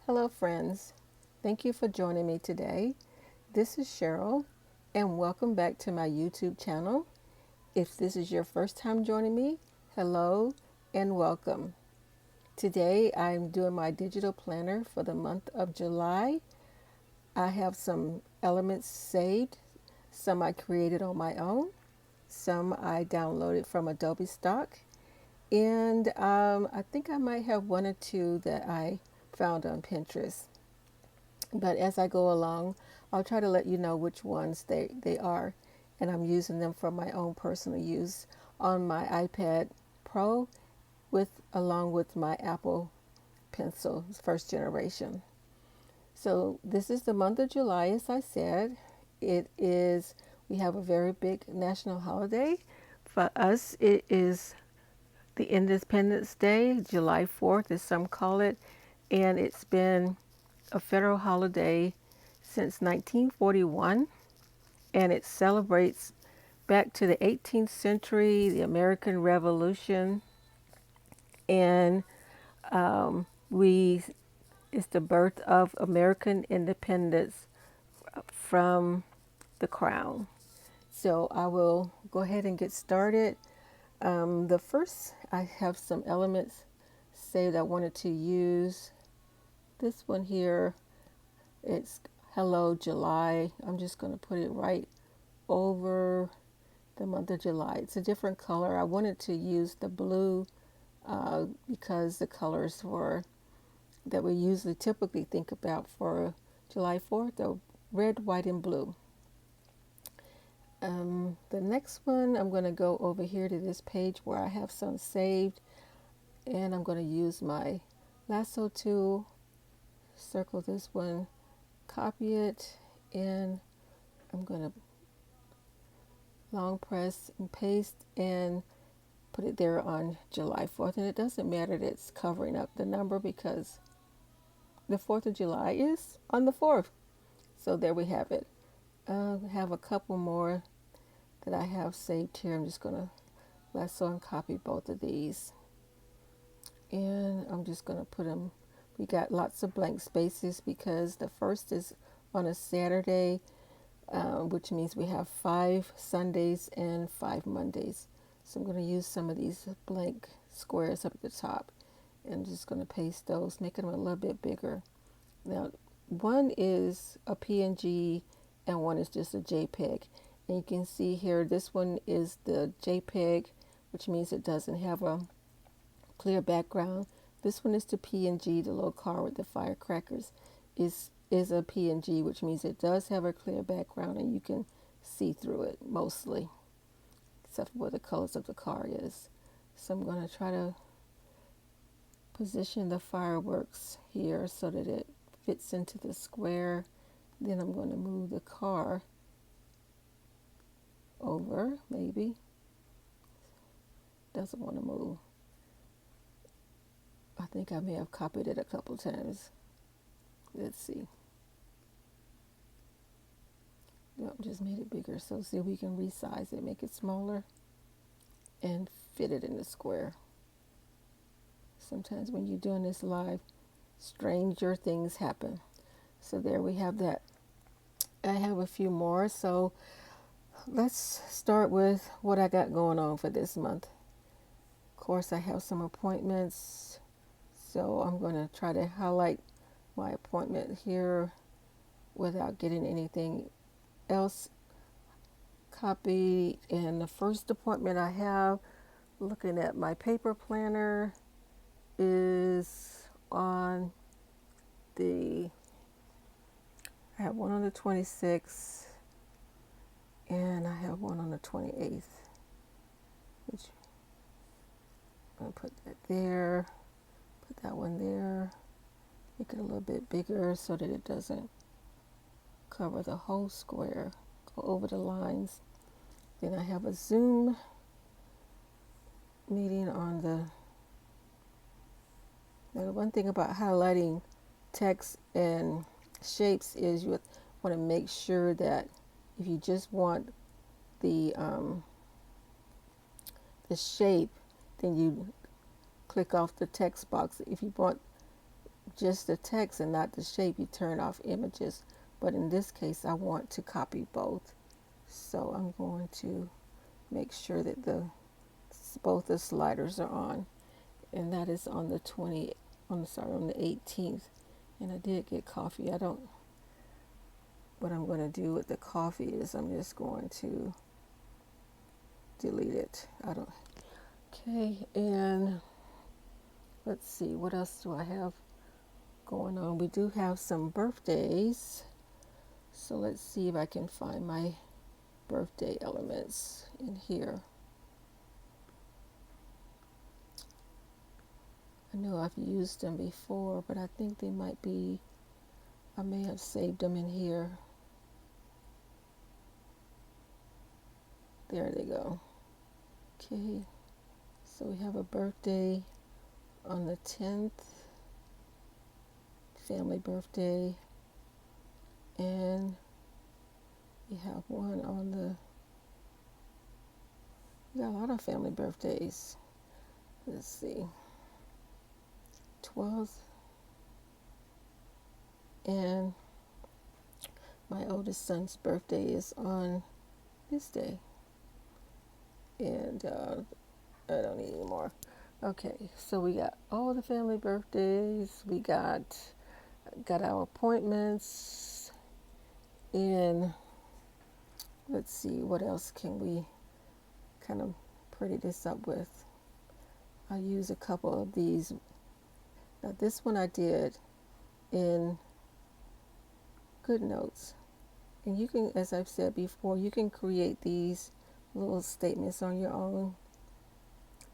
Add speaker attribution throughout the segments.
Speaker 1: Hello, friends. Thank you for joining me today. This is Cheryl, and welcome back to my YouTube channel. If this is your first time joining me, hello and welcome. Today I'm doing my digital planner for the month of July. I have some elements saved, some I created on my own, some I downloaded from Adobe Stock, and I think I might have one or two that I found on Pinterest. But as I go along, I'll try to let you know which ones they are. And I'm using them for my own personal use on my iPad Pro along with my Apple Pencil first generation. So this is the month of July, as I said. It is we have a very big national holiday. For us, it is the Independence Day, July 4th, as some call it, and it's been a federal holiday since 1941, and it celebrates back to the 18th century, the American Revolution, and we it's the birth of American independence from the crown. So I will go ahead and get started. The first, I have some elements saved I wanted to use. This one here, it's Hello July. I'm just going to put it right over the month of July. It's a different color. I wanted to use the blue because the colors for that we usually typically think about for July 4th are red, white, and blue. The next one, I'm going to go over here to this page where I have some saved, and I'm going to use my lasso tool, circle this one, copy it, and I'm going to long press and paste and put it there on July 4th. And it doesn't matter that it's covering up the number because the 4th of July is on the 4th. So there we have it. I have a couple more that I have saved here. I'm just going to lasso and copy both of these. And I'm just going to put them, we got lots of blank spaces because the first is on a Saturday, which means we have 5 Sundays and 5 Mondays. So I'm going to use some of these blank squares up at the top, and I'm just going to paste those, making them a little bit bigger. Now, one is a PNG and one is just a JPEG. And you can see here, this one is the JPEG, which means it doesn't have a clear background. This one is the PNG, the little car with the firecrackers is a PNG, which means it does have a clear background and you can see through it mostly, except for where the colors of the car is. So I'm going to try to position the fireworks here so that it fits into the square. Then I'm going to move the car over, maybe. Doesn't want to move. I think I may have copied it a couple times. Let's see. Yep, just made it bigger. So see if we can resize it, make it smaller, and fit it in the square. Sometimes when you're doing this live, stranger things happen. So there we have that. I have a few more. So let's start with what I got going on for this month. Of course, I have some appointments. So I'm going to try to highlight my appointment here without getting anything else copied. And the first appointment I have, looking at my paper planner, is on the, I have one on the 26th and I have one on the 28th, which I'm going to put that there, put that one there, make it a little bit bigger so that it doesn't cover the whole square, go over the lines. Then I have a Zoom meeting on the, now the one thing about highlighting text and shapes is you want to make sure that if you just want the shape, then you click off the text box. If you want just the text and not the shape, you turn off images. But in this case, I want to copy both. So I'm going to make sure that both the sliders are on. And that is on the 18th. And I did get coffee. What I'm going to do with the coffee is I'm just going to delete it. Okay, and let's see, what else do I have going on? We do have some birthdays. So let's see if I can find my birthday elements in here. I know I've used them before, but I think they might be, I may have saved them in here. There they go. Okay, so we have a birthday on the 10th, family birthday, and we have one on we got a lot of family birthdays. Let's see, 12th, and my oldest son's birthday is on this day. And I don't need any more. Okay, so we got all the family birthdays. We got our appointments. And let's see, what else can we kind of pretty this up with? I'll use a couple of these. Now this one I did in GoodNotes. And you can, as I've said before, you can create these little statements on your own,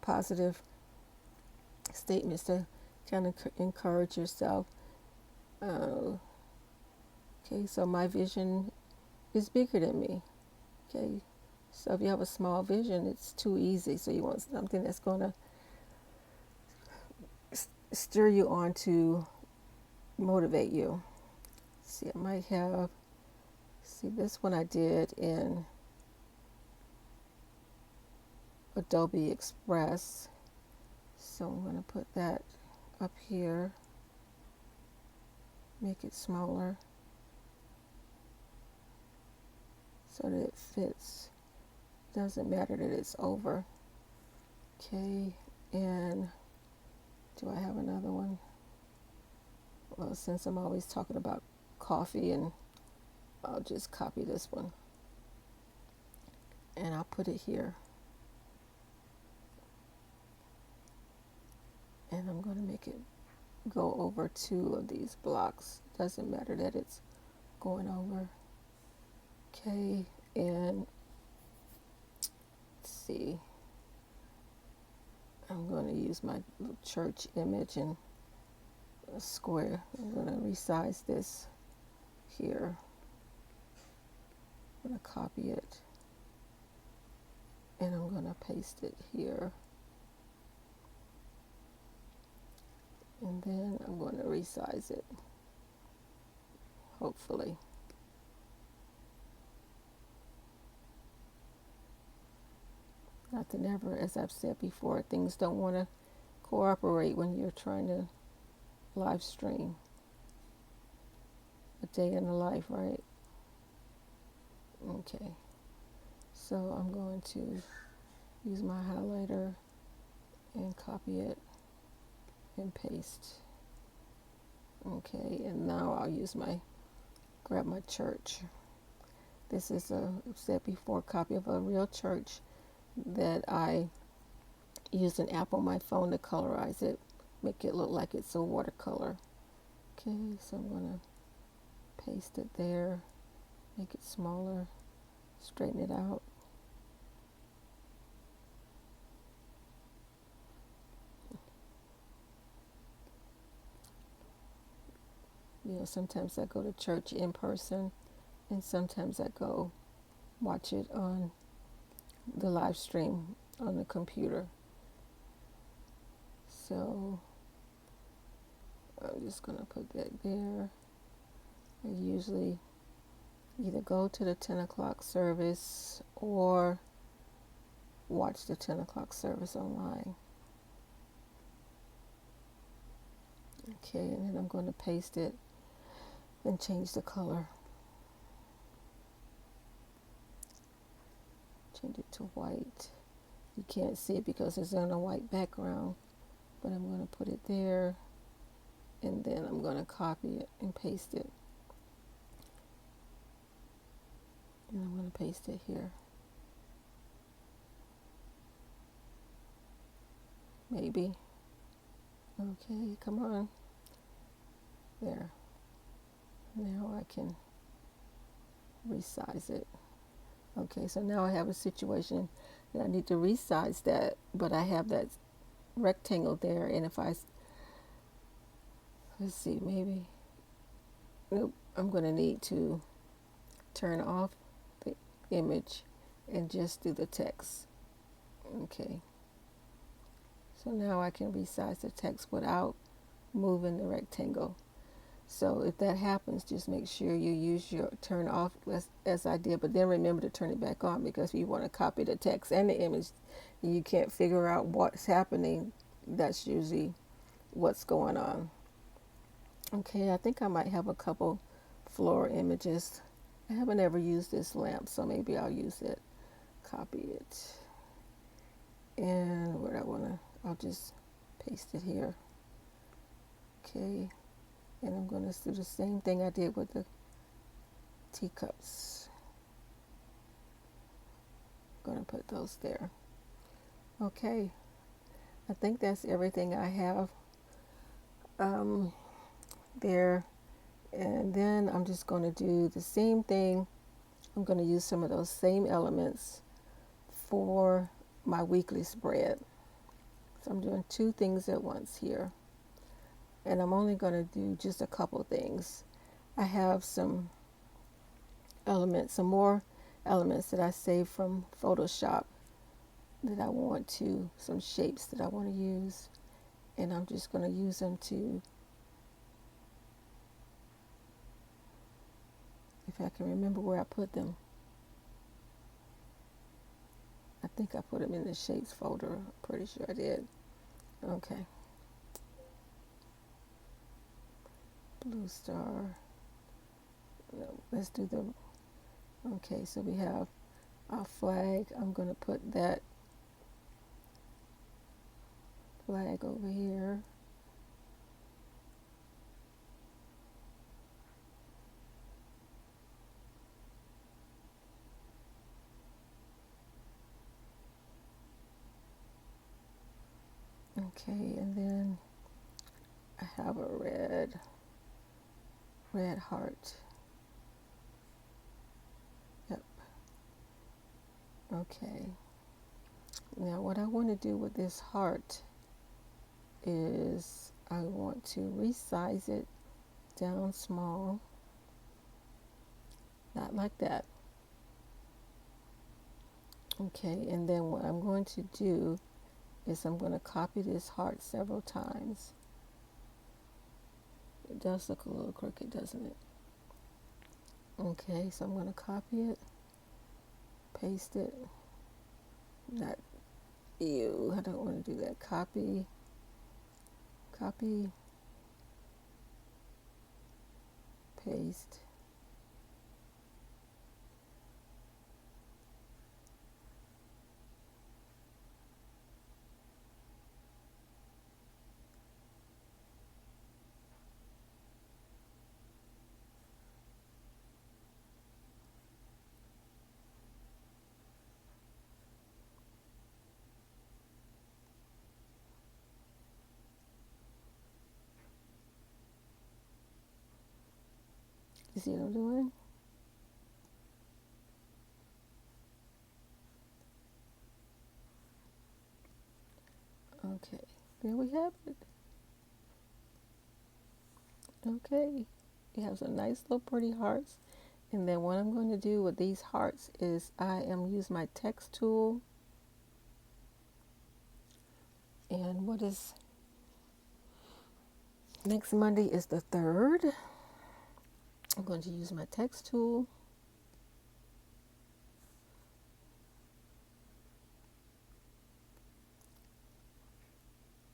Speaker 1: positive statements to kind of encourage yourself. Okay, so my vision is bigger than me. Okay, so if you have a small vision, it's too easy. So you want something that's going to stir you on to motivate you. See, I might have, see, this one I did in Adobe Express. So I'm going to put that up here, make it smaller so that it fits. Doesn't matter that it's over. Okay, and do I have another one? Well, since I'm always talking about coffee, and I'll just copy this one and I'll put it here. And I'm going to make it go over 2 of these blocks. Doesn't matter that it's going over. Okay, and let's see. I'm going to use my little church image and a square. I'm going to resize this here. I'm going to copy it. And I'm going to paste it here. And then I'm going to resize it, hopefully. Nothing ever, as I've said before, things don't want to cooperate when you're trying to live stream a day in the life, right? Okay, so I'm going to use my highlighter and copy it and paste. Okay, and now I'll grab my church. This is I've said before, copy of a real church that I used an app on my phone to colorize it, make it look like it's a watercolor. Okay, so I'm going to paste it there, make it smaller, straighten it out. You know, sometimes I go to church in person, and sometimes I go watch it on the live stream on the computer. So I'm just going to put that there. I usually either go to the 10 o'clock service or watch the 10 o'clock service online. Okay, and then I'm going to paste it and change the color. Change it to white. You can't see it because it's on a white background, but I'm going to put it there, and then I'm going to copy it and paste it. And I'm going to paste it here. Maybe. Okay, come on. There. Now I can resize it. Okay, so now I have a situation that I need to resize that, but I have that rectangle there, and if I, let's see, maybe, nope, I'm going to need to turn off the image and just do the text. Okay, so now I can resize the text without moving the rectangle. So if that happens, just make sure you use your turn off as I did, but then remember to turn it back on, because if you want to copy the text and the image, you can't figure out what's happening. That's usually what's going on. Okay, I think I might have a couple floor images. I haven't ever used this lamp, so maybe I'll use it. Copy it. And where I want to, I'll just paste it here. Okay, and I'm going to do the same thing I did with the teacups. I'm going to put those there. Okay, I think that's everything I have there. And then I'm just going to do the same thing. I'm going to use some of those same elements for my weekly spread. So I'm doing two things at once here. And I'm only going to do just a couple things. I have some elements, some more elements that I saved from Photoshop that I want to, some shapes that I want to use. And I'm just going to use them to, if I can remember where I put them. I think I put them in the shapes folder. I'm pretty sure I did. Okay. Blue star. No, let's do the, okay, so we have our flag. I'm going to put that flag over here. Okay, and then I have a red heart. Yep. Okay. Now what I want to do with this heart is I want to resize it down small. Not like that. Okay, and then what I'm going to do is I'm going to copy this heart several times. It does look a little crooked, doesn't it? Okay, so I'm going to copy it, paste it. Not, ew, I don't want to do that. Copy, paste. You see what I'm doing? Okay, there we have it. Okay, it has a nice little pretty hearts. And then what I'm going to do with these hearts is I am use my text tool. And what is next Monday is the 3rd. I'm going to use my text tool.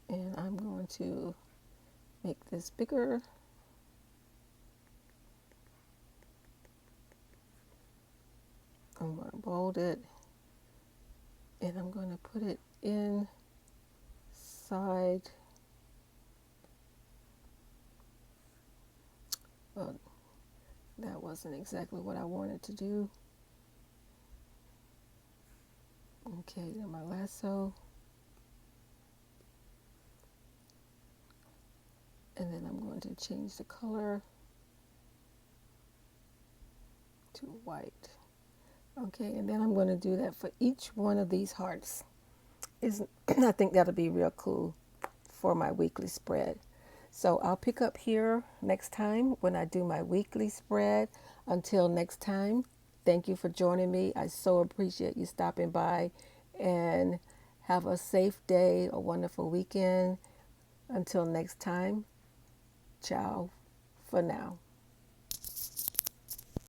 Speaker 1: And I'm going to make this bigger. I'm going to bold it, and I'm going to put it inside. Well, that wasn't exactly what I wanted to do. Okay, then my lasso. And then I'm going to change the color to white. Okay, and then I'm going to do that for each one of these hearts. I think that'll be real cool for my weekly spread. So I'll pick up here next time when I do my weekly spread. Until next time, thank you for joining me. I so appreciate you stopping by, and have a safe day, a wonderful weekend. Until next time, ciao for now.